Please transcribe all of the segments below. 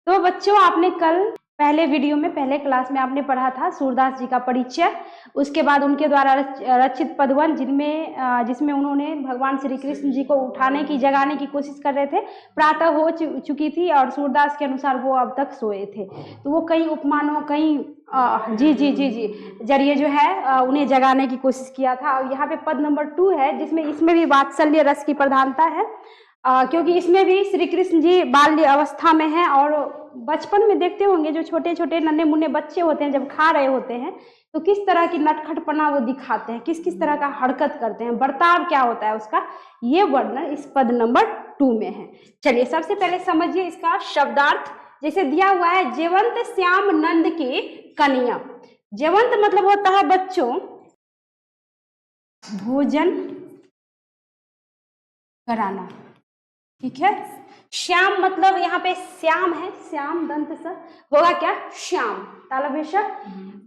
तो बच्चों आपने कल पहले वीडियो में पहले क्लास में आपने पढ़ा था सूरदास जी का परिचय, उसके बाद उनके द्वारा रचित पदवन जिसमें उन्होंने भगवान श्री कृष्ण जी को उठाने की जगाने की कोशिश कर रहे थे। प्रातः हो चुकी थी और सूरदास के अनुसार वो अब तक सोए थे, तो वो कई उपमानों कई जरिए जो है उन्हें जगाने की कोशिश किया था। और यहाँ पे पद नंबर 2 है जिसमें इसमें भी वात्सल्य रस की प्रधानता है, क्योंकि इसमें भी श्री कृष्ण जी बाल्य अवस्था में हैं और बचपन में देखते होंगे जो छोटे छोटे नन्हे मुन्ने बच्चे होते हैं जब खा रहे होते हैं तो किस तरह की नटखटपना वो दिखाते हैं, किस किस तरह का हरकत करते हैं, बर्ताव क्या होता है उसका, ये वर्णन इस पद नंबर 2 में है। चलिए सबसे पहले समझिए इसका शब्दार्थ। जैसे दिया हुआ है जेवंत श्याम नंद की कन्या। जेवंत मतलब होता है बच्चों भोजन कराना, ठीक है। श्याम मतलब यहाँ पे श्याम है, श्याम दंत से होगा क्या श्याम, तालव्य,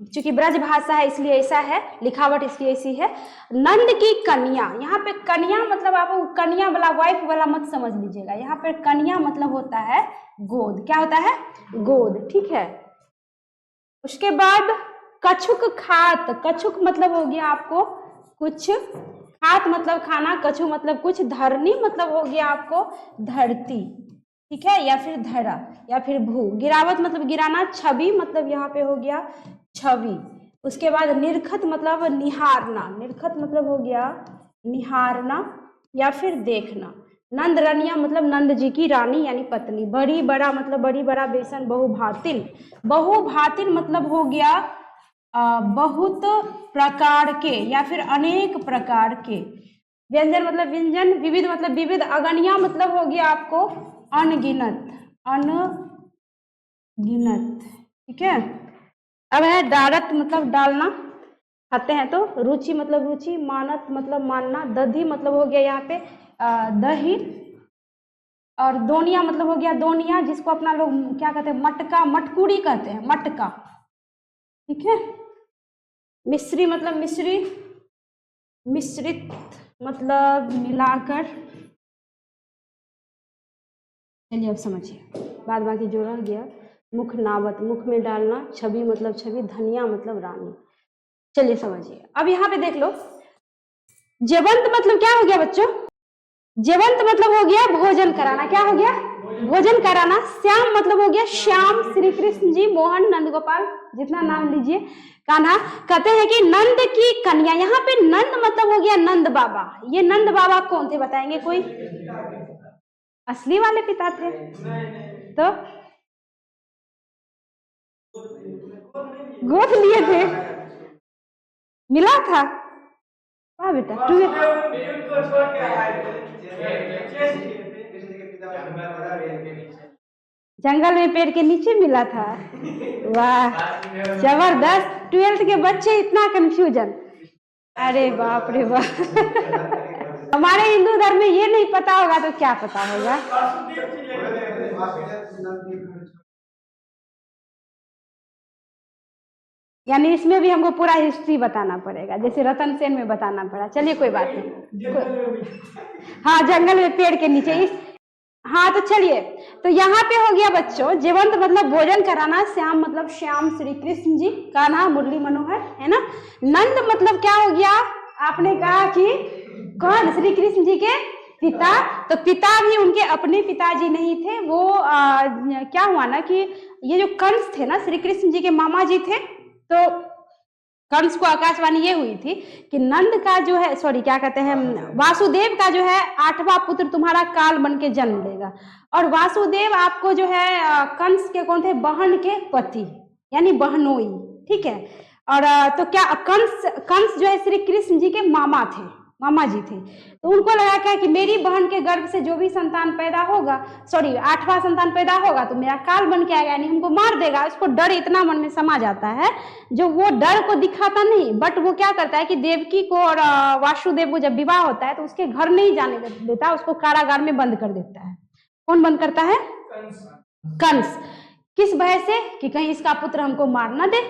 चूंकि ब्रज भाषा है इसलिए ऐसा है, लिखावट इसकी ऐसी है। नंद की कन्या, यहाँ पे कन्या मतलब आप कन्या वाला वाइफ वाला मत समझ लीजिएगा, यहाँ पे कन्या मतलब होता है गोद। क्या होता है? गोद, ठीक है। उसके बाद कछुक खात, कछुक मतलब हो गया आपको कुछ, खात मतलब खाना, कछु मतलब कुछ, धरनी मतलब हो गया आपको धरती, ठीक है, या फिर धरा या फिर भू। गिरावत मतलब गिराना, छवि मतलब यहाँ पे हो गया छवि। उसके बाद निरखत मतलब निहारना, निरखत मतलब हो गया निहारना या फिर देखना। नंद रनिया मतलब नंद जी की रानी यानी पत्नी। बड़ी बड़ा मतलब बड़ी बड़ा बेसन। बहुभातिन, बहुभातिन मतलब हो गया बहुत प्रकार के या फिर अनेक प्रकार के। व्यंजन मतलब व्यंजन। विविध मतलब विविध। अगणिया मतलब हो गया आपको अनगिनत, अनगिनत, ठीक है। अब है डारत मतलब डालना, खाते हैं तो। रुचि मतलब रुचि। मानत मतलब मानना। दधी मतलब हो गया यहाँ पे दही। और दोनिया मतलब हो गया दोनिया, जिसको अपना लोग क्या कहते हैं मटका, मटकुड़ी कहते हैं, मटका, ठीक है। मिश्री मतलब मिश्री, मिश्रित मतलब मिलाकर। चलिए अब समझिए बाद बाकी जो रह गया। मुख नावत, मुख में डालना। छवि मतलब छवि। धनिया मतलब रानी। चलिए समझिए। अब यहाँ पे देख लो, जेवंत मतलब क्या हो गया बच्चों? जेवंत मतलब हो गया भोजन कराना। क्या हो गया? भोजन कराना। श्याम मतलब हो गया श्याम, श्री कृष्ण जी, मोहन, नंद गोपाल, जितना नाम लीजिए, कान्हा। कहते हैं कि नंद की कन्या। यहाँ पे नंद मतलब हो गया नंद बाबा। ये नंद बाबा कौन थे बताएंगे कोई? असली वाले पिता थे तो गोद लिए थे, मिला था। वाह बेटा, जंगल में पेड़ के नीचे मिला था। वाह जबरदस्त। 12th के बच्चे इतना कंफ्यूजन, अरे बाप रे बाप। हमारे हिंदू धर्म में ये नहीं पता होगा तो क्या पता होगा। यानी इसमें भी हमको पूरा हिस्ट्री बताना पड़ेगा, जैसे रतन सेन में बताना पड़ा। चलिए कोई बात नहीं। हाँ जंगल में पेड़ के नीचे इस। हाँ तो चलिए, तो यहाँ पे हो गया बच्चों जेवंत मतलब भोजन कराना। श्याम मतलब श्याम श्री कृष्ण जी, कान्हा मुरली मनोहर, है ना। नंद मतलब क्या हो गया? आपने कहा कि कौन? श्री कृष्ण जी के पिता। तो पिता भी उनके अपने पिताजी नहीं थे, वो क्या हुआ ना कि ये जो कंस थे ना श्री कृष्ण जी के मामा जी थे, तो कंस को आकाशवाणी ये हुई थी कि नंद का जो है, सॉरी क्या कहते हैं, वासुदेव का जो है 8वां पुत्र तुम्हारा काल बन के जन्म लेगा। और वासुदेव आपको जो है कंस के कौन थे? बहन के पति, यानी बहनोई, ठीक है। और तो क्या कंस जो है श्री कृष्ण जी के मामा थे, मामा जी थे। तो उनको लगा क्या कि मेरी बहन के गर्भ से जो भी संतान पैदा होगा, सॉरी 8वां संतान पैदा होगा तो मेरा काल बन के आएगा, यानी हमको मार देगा। उसको डर इतना मन में समा जाता है, जो वो डर को दिखाता नहीं, बट वो क्या करता है कि देवकी को और वासुदेव को जब विवाह होता है तो उसके घर नहीं जाने देता, उसको कारागार में बंद कर देता है। कौन बंद करता है? कंस। किस भय से? कि कहीं इसका पुत्र हमको मार ना दे।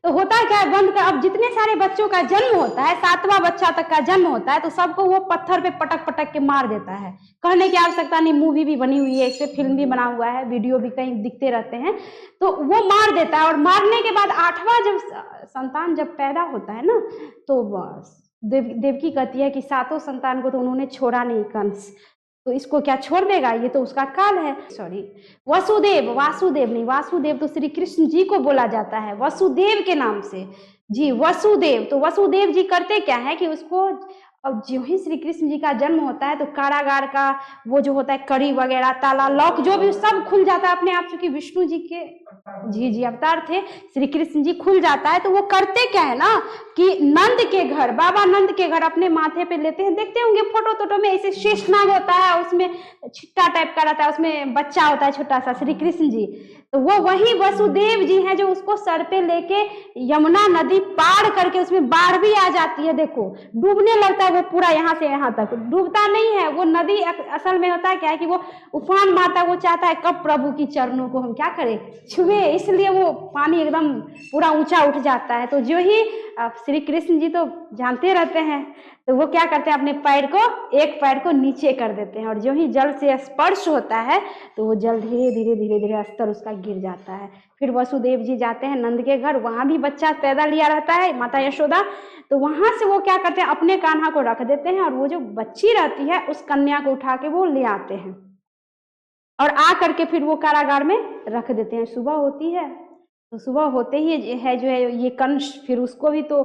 तो होता क्या है, बंद कर, अब जितने सारे बच्चों का जन्म होता है, 7वां बच्चा तक का जन्म होता है, तो सबको वो पत्थर पे पटक पटक के मार देता है। कहने की आवश्यकता नहीं, मूवी भी बनी हुई है, इस पे फिल्म भी बना हुआ है, वीडियो भी कहीं दिखते रहते हैं। तो वो मार देता है, और मारने के बाद 8वां जब संतान जब पैदा होता है ना, तो बस देवकी कहती है कि 7 संतान को तो उन्होंने छोड़ा नहीं कंस, तो इसको क्या छोड़ देगा, ये तो उसका काल है। सॉरी, वसुदेव, वासुदेव नहीं, वासुदेव तो श्री कृष्ण जी को बोला जाता है वसुदेव के नाम से जी, वसुदेव। तो वसुदेव जी करते क्या है कि उसको, अब जो ही श्री कृष्ण जी का जन्म होता है तो कारागार का वो जो होता है कड़ी वगैरह, ताला, लॉक, जो भी सब खुल जाता है अपने आप, चूंकि विष्णु जी के जी अवतार थे, श्री कृष्ण जी, खुल जाता है। तो वो करते क्या है ना कि नंद के घर, बाबा नंद के घर अपने माथे पे लेते हैं, देखते होंगे फोटो टोटो में, ऐसे शेषनाग होता है, उसमें छिट्टा टाइप का रहता है, उसमें बच्चा होता है छोटा सा, श्री कृष्ण जी। तो वो वही वसुदेव जी हैं जो उसको सर पे लेके यमुना नदी पार करके, उसमें बाढ़ भी आ जाती है, देखो डूबने लगता है वो पूरा, यहाँ से यहाँ तक डूबता नहीं है वो नदी। असल में होता है क्या है कि वो उफान मारता है, वो चाहता है कब प्रभु की चरणों को हम क्या करें, छुए, इसलिए वो पानी एकदम पूरा ऊंचा उठ जाता है। तो जो ही श्री कृष्ण जी तो जानते रहते हैं, तो वो क्या करते हैं, अपने पैर को, एक पैर को नीचे कर देते हैं, और जो ही जल से स्पर्श होता है तो वो जल धीरे धीरे धीरे धीरे स्तर उसका गिर जाता है। फिर वसुदेव जी जाते हैं नंद के घर, वहां भी बच्चा पैदा लिया रहता है, माता यशोदा। तो वहां से वो क्या करते हैं, अपने कान्हा को रख देते हैं, और वो जो बच्ची रहती है उस कन्या को उठा के वो ले आते हैं, और आ करके फिर वो कारागार में रख देते हैं। सुबह होती है, तो सुबह होते ही है जो है ये कंस, फिर उसको भी तो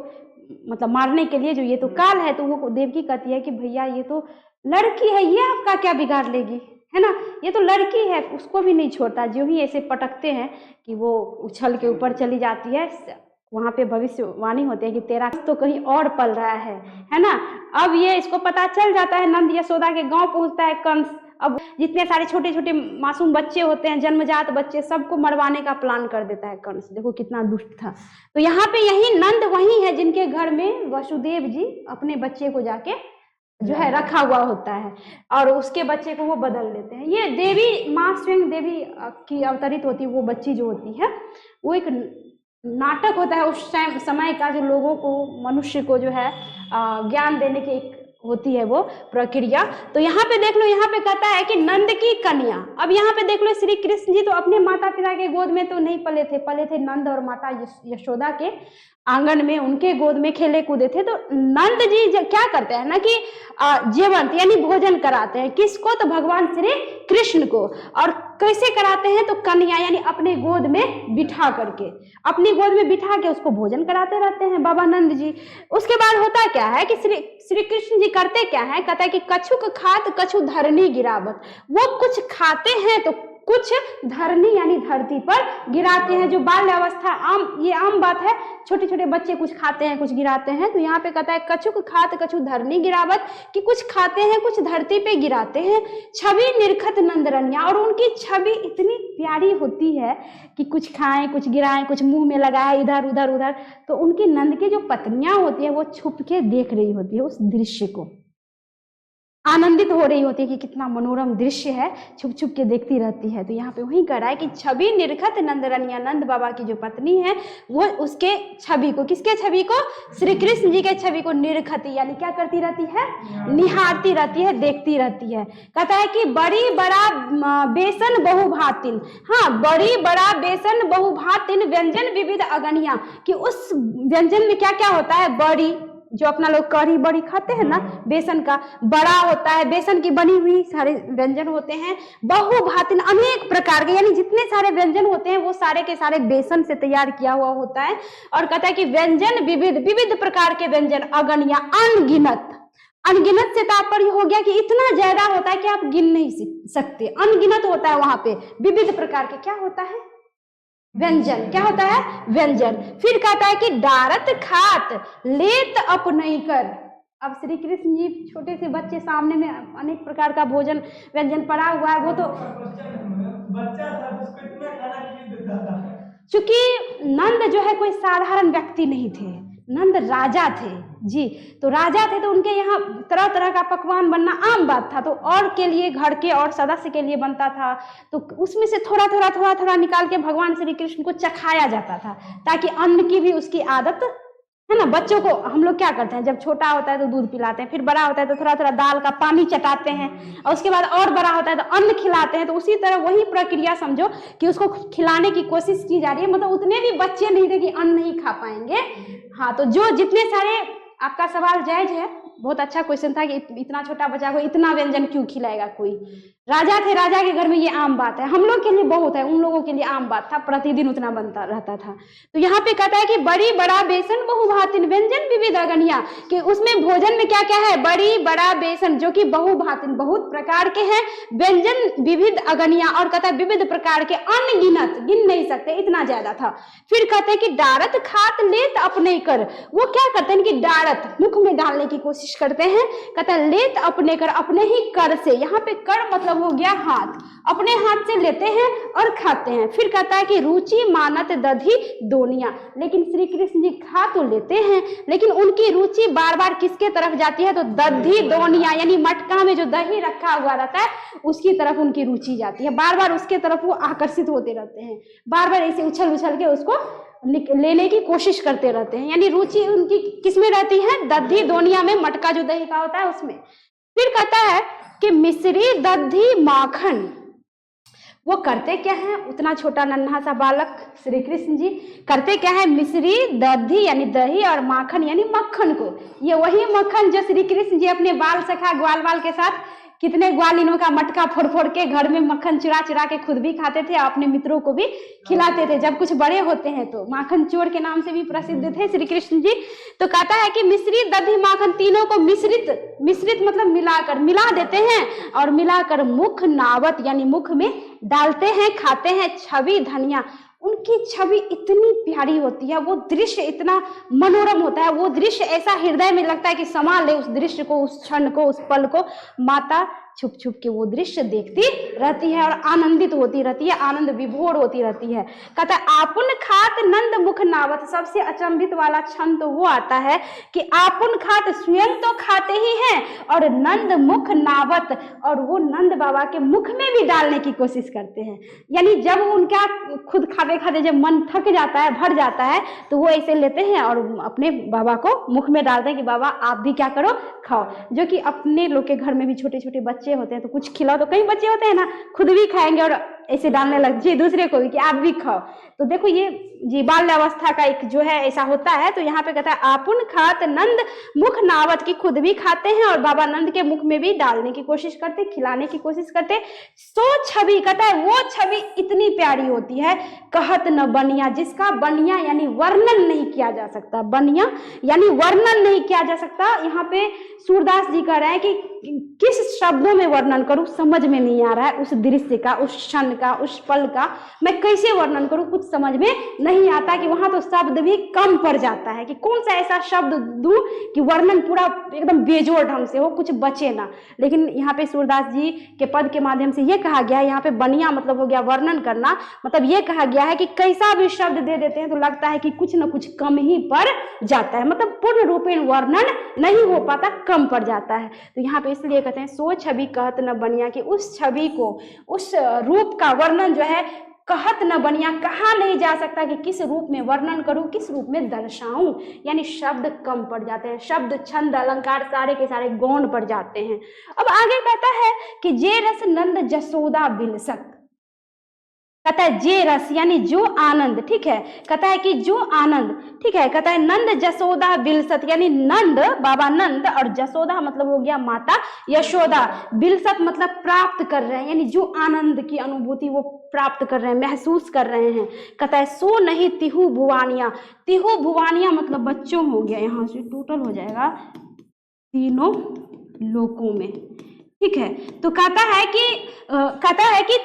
मतलब मारने के लिए, जो ये तो काल है, तो वो देवकी कहती है कि भैया ये तो लड़की है, ये आपका क्या बिगाड़ लेगी, है ना, ये तो लड़की है, उसको भी नहीं छोड़ता। जो ही ऐसे पटकते हैं कि वो उछल के ऊपर चली जाती है, वहां पे भविष्यवाणी होती है कि तेरा तो कहीं और पल रहा है ना। अब ये इसको पता चल जाता है, नंद यशोदा के गांव पहुंचता है कंस। अब जितने सारे छोटे छोटे मासूम बच्चे होते हैं, जन्मजात बच्चे, सबको मरवाने का प्लान कर देता है कंस, देखो कितना दुष्ट था। तो यहाँ पे यही नंद वही है जिनके घर में वसुदेव जी अपने बच्चे को जाके जो है रखा हुआ होता है, और उसके बच्चे को वो बदल लेते हैं। ये देवी माँ स्वयं देवी की अवतरित होती है, वो बच्ची जो होती है वो एक नाटक होता है उस टाइम समय का, जो लोगों को, मनुष्य को जो है ज्ञान देने की एक होती है वो प्रक्रिया। तो यहाँ पे देख लो, यहाँ पे कहता है कि नंद की कन्या। अब यहाँ पे देख लो, श्री कृष्ण जी तो अपने माता पिता के गोद में तो नहीं पले थे नंद और माता यशोदा के आंगन में, उनके गोद में खेले कूदे थे। तो नंद जी क्या करते हैं ना कि जीवंत यानी भोजन कराते हैं, किसको, तो भगवान श्री कृष्ण को। और कैसे कराते हैं, तो कन्या यानी अपने गोद में बिठा करके, अपनी गोद में बिठा के उसको भोजन कराते रहते हैं बाबा नंद जी। उसके बाद होता क्या है कि श्री कृष्ण जी करते क्या है, कहता है कि कछुक खात कछु धरनी गिरावत, वो कुछ खाते हैं तो कुछ धरनी यानी धरती पर गिराते हैं। जो बाल्य अवस्था ये आम बात है, छोटे छोटे बच्चे कुछ खाते हैं कुछ गिराते हैं। तो यहाँ पे कहता है कछुक खात कछु धरनी गिरावत, कि कुछ खाते हैं कुछ धरती पे गिराते हैं। छवि निरखत नंदरनिया, और उनकी छवि इतनी प्यारी होती है कि कुछ खाएं कुछ गिराएं, कुछ मुंह में लगाए, इधर उधर उधर। तो उनकी नंद की जो पत्नियां होती है वो छुप के देख रही होती है उस दृश्य को, आनंदित हो रही होती है कि कितना मनोरम दृश्य है, छुप छुप के देखती रहती है। तो यहाँ पे वही कह रहा है कि छवि निरखत नंदरनिया, नंद बाबा की जो पत्नी है वो उसके छवि को, किसके छवि को, श्री कृष्ण जी के छवि को निरखती यानी क्या करती रहती है, निहारती रहती है, देखती रहती है। कहता है कि बड़ी बड़ा बेसन बहुभातिन, हाँ बड़ी बड़ा बेसन बहुभातिन व्यंजन विविध अगनिया, कि उस व्यंजन में क्या क्या होता है, बड़ी, जो अपना लोग कढ़ी बड़ी खाते हैं ना, बेसन का बड़ा होता है, बेसन की बनी हुई सारे व्यंजन होते हैं। बहुभातिन अनेक प्रकार के, यानी जितने सारे व्यंजन होते हैं वो सारे के सारे बेसन से तैयार किया हुआ होता है। और कहता है कि व्यंजन विविध, विविध प्रकार के व्यंजन, अगणिया अनगिनत, अनगिनत से तात्पर्य हो गया कि इतना ज्यादा होता है कि आप गिन नहीं सकते, अनगिनत होता है वहां पे। विविध प्रकार के क्या होता है, व्यंजन, क्या होता है, व्यंजन। फिर कहता है कि डारत खात लेत अपनई कर। अब श्री कृष्ण जी छोटे से बच्चे सामने में अनेक प्रकार का भोजन व्यंजन पड़ा हुआ है, वो तो बच्चा था तो उसको इतना खाना क्यों देता था, चूंकि नंद जो है कोई साधारण व्यक्ति नहीं थे, नंद राजा थे जी। तो राजा थे तो उनके यहाँ तरह तरह का पकवान बनना आम बात था। तो और के लिए, घर के और सदस्य के लिए बनता था, तो उसमें से थोड़ा थोड़ा निकाल के भगवान श्री कृष्ण को चखाया जाता था, ताकि अन्न की भी उसकी आदत है ना। बच्चों को हम लोग क्या करते हैं, जब छोटा होता है तो दूध पिलाते हैं, फिर बड़ा होता है तो थोड़ा थोड़ा दाल का पानी चटाते हैं, और उसके बाद और बड़ा होता है तो अन्न खिलाते हैं। तो उसी तरह वही प्रक्रिया समझो कि उसको खिलाने की कोशिश की जा रही है। मतलब उतने भी बच्चे नहीं थे कि अन्न नहीं खा पाएंगे। हाँ, तो जो जितने सारे, आपका सवाल जायज है, बहुत अच्छा क्वेश्चन था कि इतना छोटा बच्चा को इतना व्यंजन क्यों खिलाएगा कोई। राजा थे, राजा के घर में ये आम बात है, हम लोग के लिए बहुत है, उन लोगों के लिए आम बात था, प्रतिदिन उतना बनता रहता था। तो यहाँ पे कहता है कि बड़ी बड़ा बेसन बहुभातिन व्यंजन विविध अगनिया, कि उसमें भोजन में क्या क्या है, बड़ी बड़ा बेसन जो कि बहुभातिन, बहुत प्रकार के हैं, व्यंजन विविध अगनिया, और कहता है विविध प्रकार के, अनगिनत, गिन नहीं सकते, इतना ज्यादा था। फिर कहते हैं कि डारत खात लेत अपने कर, वो क्या करते हैं कि डारत मुख में डालने की कोशिश करते हैं। कहता है लेत अपने कर, अपने ही कर से, यहाँ पे कर मतलब हो गया हाथ, अपने हाथ से लेते हैं और खाते हैं। फिर कहता है कि रुचि मानत दधी दोनिया, लेकिन श्री कृष्ण जी खा तो लेते हैं, लेकिन उनकी रुचि बार बार किसके तरफ जाती है, तो दधी दोनिया, यानी मटका में जो दही रखा हुआ रहता है उसकी तरफ उनकी रुचि जाती है, बार बार उसके तरफ वो आकर्षित होते रहते हैं, बार बार ऐसे उछल उछल के उसको लेने की कोशिश करते रहते हैं। यानी रुचि उनकी किसमें रहती है, दधी दोनिया में, मटका जो दही का होता है उसमें। फिर कहता है कि मिश्री दधी माखन, वो करते क्या है, उतना छोटा नन्हा सा बालक श्री कृष्ण जी करते क्या है, मिश्री दधी यानी दही और माखन यानी मक्खन को, ये वही मक्खन जो श्री कृष्ण जी अपने बाल सखा ग्वाल बाल के साथ कितने ग्वालिनों का मटका फोड़ फोड़ के घर में मक्खन चुरा चुरा के खुद भी खाते थे, अपने मित्रों को भी खिलाते थे जब कुछ बड़े होते हैं। तो माखन चोर के नाम से भी प्रसिद्ध थे श्री कृष्ण जी। तो कहता है कि मिश्री दधी माखन तीनों को मिश्रित मतलब मिलाकर, मिला देते हैं और मिलाकर मुख नावत यानी मुख में डालते हैं, खाते हैं। छवि धनिया, उनकी छवि इतनी प्यारी होती है, वो दृश्य इतना मनोरम होता है, वो दृश्य ऐसा हृदय में लगता है कि समा ले उस दृश्य को, उस क्षण को, उस पल को। माता छुप छुप के वो दृश्य देखती रहती है और आनंदित होती रहती है, आनंद विभोर होती रहती है। कहता है आपुन खात नंद मुख नावत, सबसे अचंभित वाला क्षण तो वो आता है कि आपुन खात, स्वयं तो खाते ही हैं, और नंद मुख नावत, और वो नंद बाबा के मुख में भी डालने की कोशिश करते हैं। यानी जब उनका खुद खाते खाते जब मन थक जाता है, भर जाता है, तो वो ऐसे लेते हैं और अपने बाबा को मुख में डालते हैं कि बाबा आप भी क्या करो, खाओ। जो कि अपने लोग के घर में भी छोटे छोटे बच्चे होते हैं तो कुछ खिलाओ, तो कई बच्चे होते हैं ना खुद भी खाएंगे और ऐसे डालने लग जी दूसरे को भी कि आप भी खाओ। तो देखो ये जी बाल्यावस्था का एक जो है ऐसा होता है। तो यहाँ पे कहता है आपुन खात नंद मुख नावत, की खुद भी खाते हैं और बाबा नंद के मुख में भी डालने की कोशिश करते, खिलाने की कोशिश करते। सो छवि, कहता है वो छवि इतनी प्यारी होती है, कहत न बनिया, जिसका बनिया यानी वर्णन नहीं किया जा सकता, बनिया यानी वर्णन नहीं किया जा सकता। यहाँ पे सूरदास जी कह रहे हैं कि किस शब्दों में वर्णन करूं, समझ में नहीं आ रहा है, उस दृश्य का, उस क्षण का, उस पल का मैं कैसे वर्णन करूं, कुछ समझ में नहीं आता। कि वहां तो शब्द भी कम पड़ जाता है कि कौन सा ऐसा शब्द दूं कि वर्णन पूरा एकदम बेजोड़ ढंग से हो, कुछ बचे ना। लेकिन यहाँ पे सूरदास जी के पद के माध्यम से ये कहा गया है, यहाँ पे बनिया मतलब हो गया वर्णन करना, मतलब ये कहा गया है कि कैसा भी शब्द दे देते हैं तो लगता है कि कुछ न कुछ कम ही पड़ जाता है, मतलब पूर्ण रूपेण वर्णन नहीं हो पाता, कम पड़ जाता है। तो यहाँ पे इसलिए कहते हैं सो छवि कहत न बनिया, कि उस छवि को, उस रूप का वर्णन जो है कहत न बनिया, कहा नहीं जा सकता कि किस रूप में वर्णन करूं, किस रूप में दर्शाऊं। यानी शब्द कम पड़ जाते हैं, शब्द छंद अलंकार सारे के सारे गौण पड़ जाते हैं। अब आगे कहता है कि जे रस नंद जसोदा बिलसत, कहता है जे रस यानी जो आनंद, ठीक है, कहता है कि जो आनंद, ठीक है, कहता है नंद जसोदा बिलसत, यानी नंद बाबा नंद और जसोदा मतलब हो गया माता यशोदा, बिलसत मतलब प्राप्त कर रहे हैं, यानी जो आनंद की अनुभूति वो प्राप्त कर रहे हैं, महसूस कर रहे हैं। कहता है सो नहीं तिहु भुवानिया, तिहु भुवानिया मतलब बच्चों हो गया, यहाँ से टोटल हो जाएगा तीनों लोकों में, ठीक है। तो कहता है कि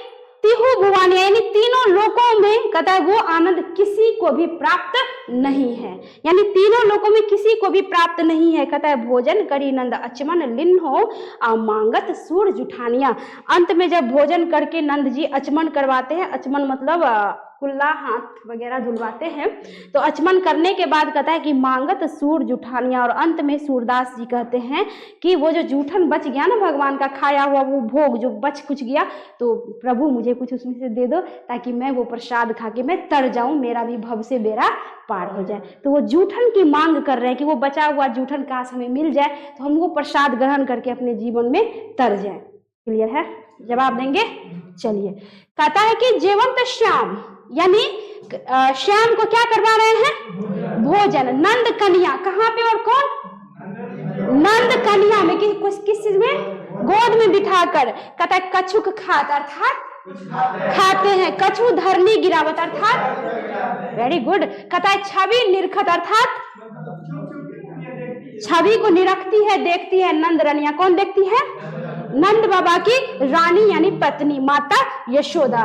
तिहु भुवानिया यानी तीनों लोकों में, कहता है वो आनंद किसी को भी प्राप्त नहीं है, यानी तीनों लोकों में किसी को भी प्राप्त नहीं है। कहता है भोजन करी नंद अचमन लिन हो मांगत सूर जुठानिया। अंत में जब भोजन करके नंद जी अचमन करवाते हैं, अचमन मतलब कुल्ला हाथ वगैरह धुलवाते हैं, तो अचमन करने के बाद कहता है कि मांगत सूर जुठानिया। और अंत में सूरदास जी कहते हैं कि वो जो जूठन बच गया ना भगवान का खाया हुआ, वो भोग जो बच कुछ गया, तो प्रभु मुझे कुछ उसमें से दे दो ताकि मैं वो प्रसाद खा के मैं तर जाऊं, मेरा भी भव से बेड़ा पार हो जाए। तो वो जूठन की मांग कर रहे हैं कि वो बचा हुआ जूठन काश हमें मिल जाए तो हम वो प्रसाद ग्रहण करके अपने जीवन में तर जाए। क्लियर है? जवाब देंगे? चलिए, कहता है कि जेवंत श्याम, यानी श्याम को क्या करवा रहे हैं? भोजन। नंद कन्या, कहाँ पे और कौन? नंद कन्या में, किस चीज में? गोद में बिठाकर। कहता है कछुक खात, अर्थात खाते हैं। कछु धरनी गिरावत, अर्थात वेरी गुड। कहता है छवि निरखत, अर्थात छवि को निरखती है, देखती है नंद रनिया। कौन देखती है? नंद बाबा की रानी यानी पत्नी माता यशोदा।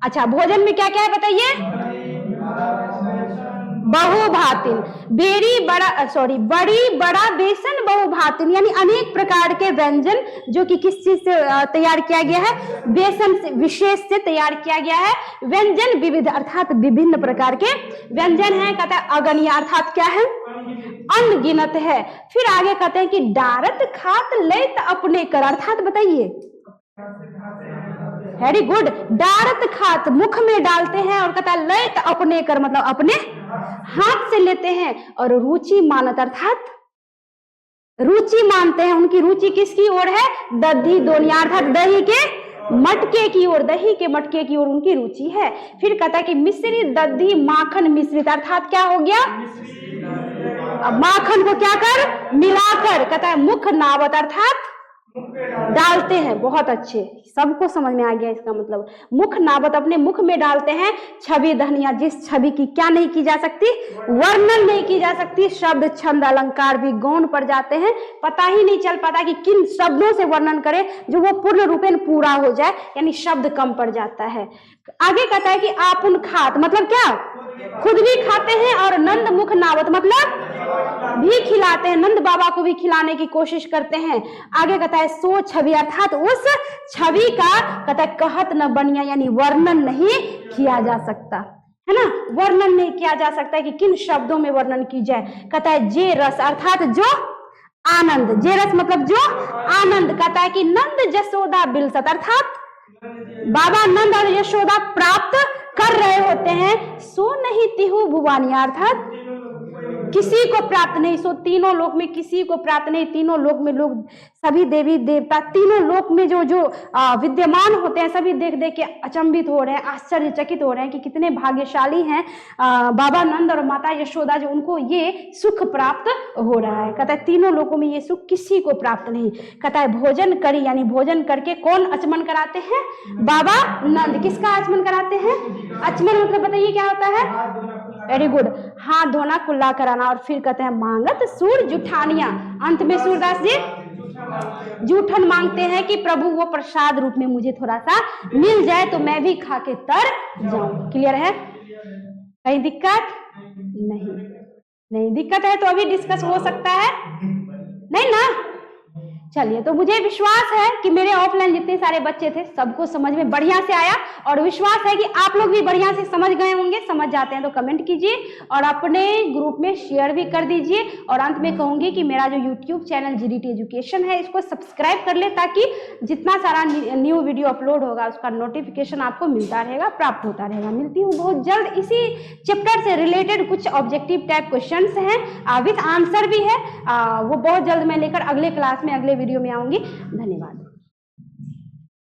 अच्छा, भोजन में क्या क्या है बताइए? बहुभातिन, बड़ी बड़ा बेसन बहुभातिन, यानी अनेक प्रकार के व्यंजन जो कि किस चीज से तैयार किया गया है? बेसन से, विशेष से तैयार किया गया है। व्यंजन विविध, अर्थात विभिन्न प्रकार के व्यंजन है। कहता है अगणिया, अर्थात क्या है? अनगिनत है। फिर आगे कहते हैं कि डारत खात लेत अपने कर, अर्थात बताइए। Very good. डारत खात, मुख में डालते हैं। और कहता है लेत अपने कर, मतलब अपने हाथ से लेते हैं। और रुचि मानत, अर्थात रुचि मानते हैं। उनकी रुचि किसकी ओर है? दधी दोनिया, अर्थात दही के मटके की ओर, दही के मटके की ओर उनकी रुचि है। फिर कहता है कि मिश्री दधी माखन मिश्रित, अर्थात क्या हो गया? अब माखन को क्या कर? मिलाकर। कहता है मुख नावत, अर्थात डालते हैं। बहुत अच्छे, सबको समझ में आ गया इसका मतलब। मुख नावत, अपने मुख में डालते हैं। छवि धनिया, जिस छवि की क्या नहीं की जा सकती? वर्णन नहीं की जा सकती। शब्द छंद अलंकार भी गौण पड़ जाते हैं, पता ही नहीं चल पाता कि किन शब्दों से वर्णन करें जो वो पूर्ण रूपेण पूरा हो जाए, यानी शब्द कम पड़ जाता है। आगे कहता है कि आपुन खात, मतलब क्या? खुद भी खाते हैं। और नंद मुख नावत, मतलब भी खिलाते हैं, नंद बाबा को भी खिलाने की कोशिश करते हैं। आगे कहता है सो छवि, अर्थात उस छवि का कहता है कहत न बनिया, यानी वर्णन नहीं किया जा सकता है ना, वर्णन नहीं किया जा सकता है कि किन शब्दों में वर्णन की जाए। कहता है जे रस, अर्थात जो आनंद। जे रस मतलब जो आनंद। कहता है कि नंद जसोदा बिलसत, अर्थात बाबा नंद और यशोदा प्राप्त कर रहे होते हैं। सो नहीं तिहु भुवानिया, अर्थात किसी को प्राप्त नहीं। सो तीनों लोक में किसी को प्राप्त नहीं। तीनों लोक में लोग, सभी देवी देवता तीनों लोक में जो विद्यमान होते हैं, सभी देख देख के अचंभित हो रहे हैं, आश्चर्यचकित हो रहे हैं कि कितने भाग्यशाली हैं बाबा नंद और माता यशोदा, जो उनको ये सुख प्राप्त हो रहा है। कहता है तीनों लोकों में ये सुख किसी को प्राप्त नहीं। कहता है भोजन करी, यानी भोजन करके कौन आचमन कराते हैं? बाबा नंद। किसका आचमन कराते हैं? आचमन मतलब बताइए क्या होता है? वेरी गुड, हाथ धोना, कुल्ला कराना। और फिर कहते हैं मांगत सूर जुठानिया। अंत में सूरदास जी जूठन मांगते हैं कि प्रभु वो प्रसाद रूप में मुझे थोड़ा सा मिल जाए तो मैं भी खा के तर जाऊं। क्लियर है? कहीं दिक्कत नहीं दिक्कत है तो अभी डिस्कस हो सकता है, नहीं ना? चलिए, तो मुझे विश्वास है कि मेरे ऑफलाइन जितने सारे बच्चे थे सबको समझ में बढ़िया से आया, और विश्वास है कि आप लोग भी बढ़िया से समझ गए होंगे। समझ जाते हैं तो कमेंट कीजिए और अपने ग्रुप में शेयर भी कर दीजिए। और अंत में कहूंगी कि मेरा जो यूट्यूब चैनल जीडीटी एजुकेशन है, इसको सब्सक्राइब कर ले, ताकि जितना सारा न्यू वीडियो अपलोड होगा उसका नोटिफिकेशन आपको मिलता रहेगा, प्राप्त होता रहेगा। मिलती हूँ बहुत जल्द। इसी चैप्टर से रिलेटेड कुछ ऑब्जेक्टिव टाइप क्वेश्चन हैं, विथ आंसर भी है, वो बहुत जल्द मैं लेकर अगले क्लास में, अगले वीडियो में आऊंगी। धन्यवाद।